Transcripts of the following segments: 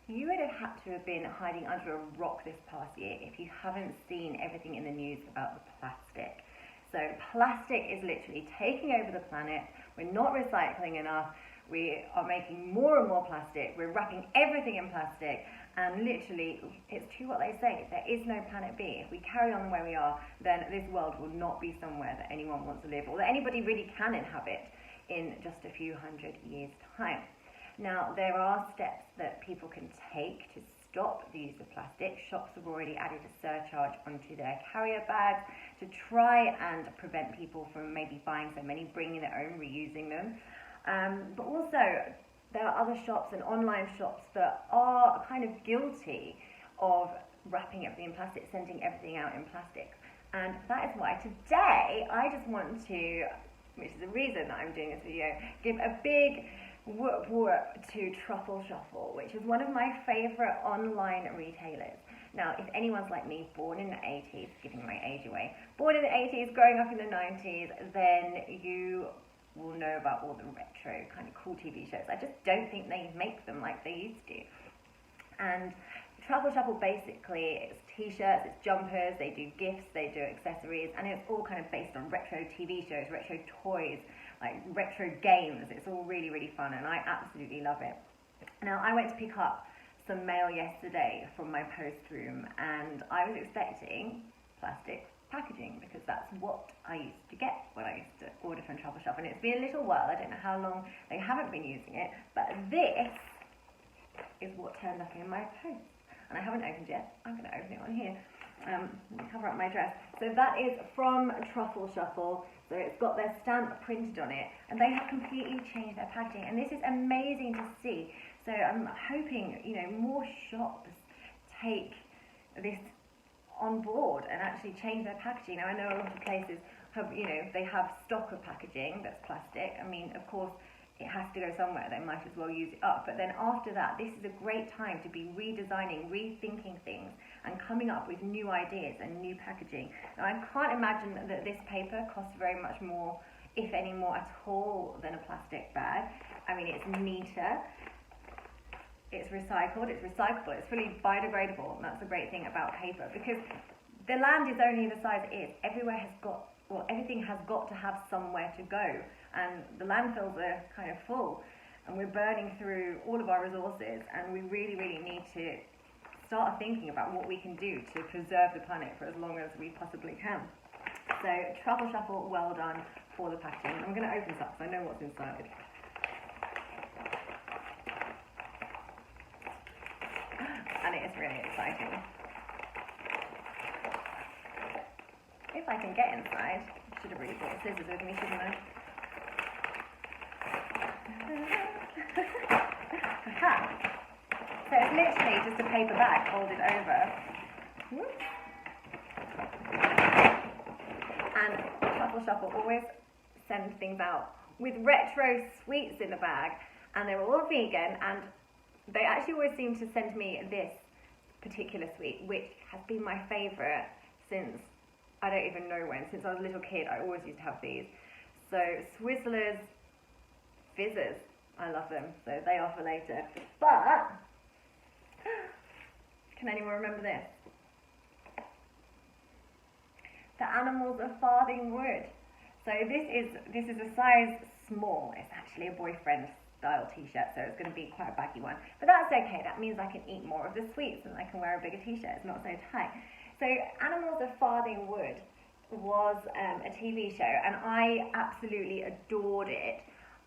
You would have had to have been hiding under a rock this past year if you haven't seen everything in the news about the plastic. So plastic is literally taking over the planet. We're not recycling enough. We are making more and more plastic. We're wrapping everything in plastic. And literally, it's true what they say, there is no planet B. If we carry on the way we are, then this world will not be somewhere that anyone wants to live or that anybody really can inhabit in just a few hundred years' time. Now, there are steps that people can take to stop the use of plastic. Shops have already added a surcharge onto their carrier bags to try and prevent people from maybe buying so many, bringing their own, reusing them. But also, there are other shops and online shops that are kind of guilty of wrapping everything in plastic, sending everything out in plastic. And that is why today I just want to, which is the reason that I'm doing this video, give a big whoop to Truffle Shuffle, which is one of my favourite online retailers. Now, if anyone's like me, born in the 80s, giving my age away, born in the 80s, growing up in the 90s, then you will know about all the retro kind of cool TV shows. I just don't think they make them like they used to. And Truffle Shuffle basically, it's t-shirts, it's jumpers, they do gifts, they do accessories, and it's all kind of based on retro TV shows, retro toys, like retro games. It's all really, really fun, and I absolutely love it. Now, I went to pick up some mail yesterday from my post room, and I was expecting plastic packaging because that's what I used to get when I used to order from Truffle Shuffle, and it's been a little while. I don't know how long they haven't been using it, but this is what turned up in my post, and I haven't opened yet. I'm going to open it on here. Let me cover up my dress. So that is from Truffle Shuffle. So it's got their stamp printed on it, and they have completely changed their packaging, and this is amazing to see. So I'm hoping, more shops take this on board and actually change their packaging. Now, I know a lot of places have, they have stock of packaging that's plastic. I mean, of course, it has to go somewhere. They might as well use it up. But then after that, this is a great time to be redesigning, rethinking things, and coming up with new ideas and new packaging. Now, I can't imagine that this paper costs very much more, if any more at all, than a plastic bag. I mean, it's neater, it's recycled, it's recyclable, it's fully biodegradable, and that's the great thing about paper, because the land is only the size it is. Everything has got to have somewhere to go, and the landfills are kind of full, and we're burning through all of our resources, and we really, really need to start thinking about what we can do to preserve the planet for as long as we possibly can. So, Truffle Shuffle, well done for the packaging. I'm going to open this up because I know what's inside. And it is really exciting. If I can get inside, I should have really brought scissors with me, shouldn't I? So it's literally just a paper bag folded over. And Truffle Shuffle always send things out with retro sweets in the bag, and they're all vegan, and they actually always seem to send me this particular sweet, which has been my favourite since, I don't even know when, since I was a little kid. I always used to have these. So Swizzlers Fizzers, I love them, so they are for later. But can anyone remember this? The Animals of Farthing Wood. So this is a size small. It's actually a boyfriend style t-shirt, so it's going to be quite a baggy one. But that's okay. That means I can eat more of the sweets and I can wear a bigger t-shirt. It's not so tight. So Animals of Farthing Wood was a TV show, and I absolutely adored it.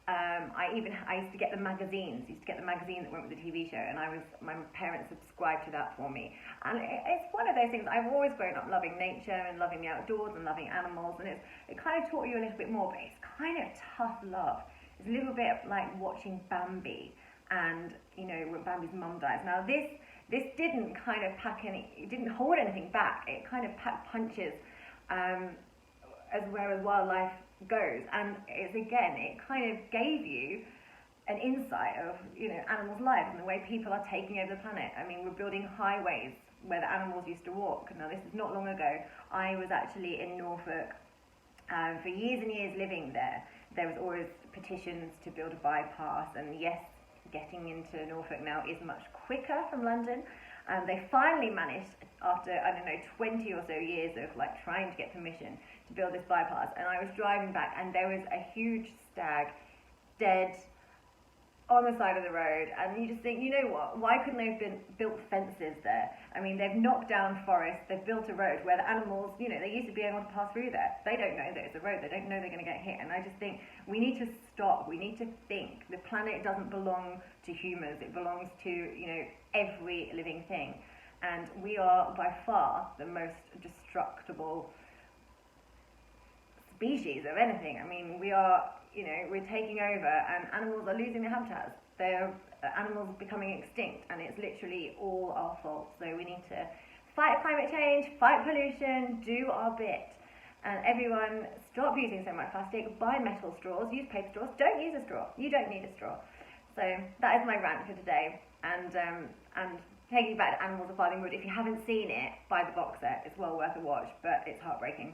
I used to get the magazines. Used to get the magazine that went with the TV show, and my parents subscribed to that for me. And it's one of those things. I've always grown up loving nature and loving the outdoors and loving animals, and it kind of taught you a little bit more. But it's kind of tough love. It's a little bit like watching Bambi, and when Bambi's mum dies. Now this didn't kind of it didn't hold anything back. It kind of packed punches, as where wildlife goes, and it kind of gave you an insight of animals' lives and the way people are taking over the planet. I mean, we're building highways where the animals used to walk. Now, this is not long ago. I was actually in Norfolk for years and years living there. There was always petitions to build a bypass, and yes, getting into Norfolk now is much quicker from London. They finally managed, after, I don't know, 20 or so years of like trying to get permission to build this bypass, and I was driving back and there was a huge stag dead on the side of the road, and you just think, you know what, why couldn't they have built fences there? I mean, they've knocked down forests, they've built a road where the animals, you know, they used to be able to pass through there. They don't know that it's a road, they don't know they're going to get hit, and I just think we need to stop, we need to think. The planet doesn't belong to humans, it belongs to, you know, every living thing, and we are by far the most destructible species of anything. I mean, we are, you know, we're taking over, and animals are losing their habitats. Animals are becoming extinct, and it's literally all our fault. So we need to fight climate change, fight pollution, do our bit. And everyone, stop using so much plastic, buy metal straws, use paper straws, don't use a straw. You don't need a straw. So that is my rant for today. And taking back to Animals of Farthing Wood, if you haven't seen it, buy the box set. It's well worth a watch, but it's heartbreaking.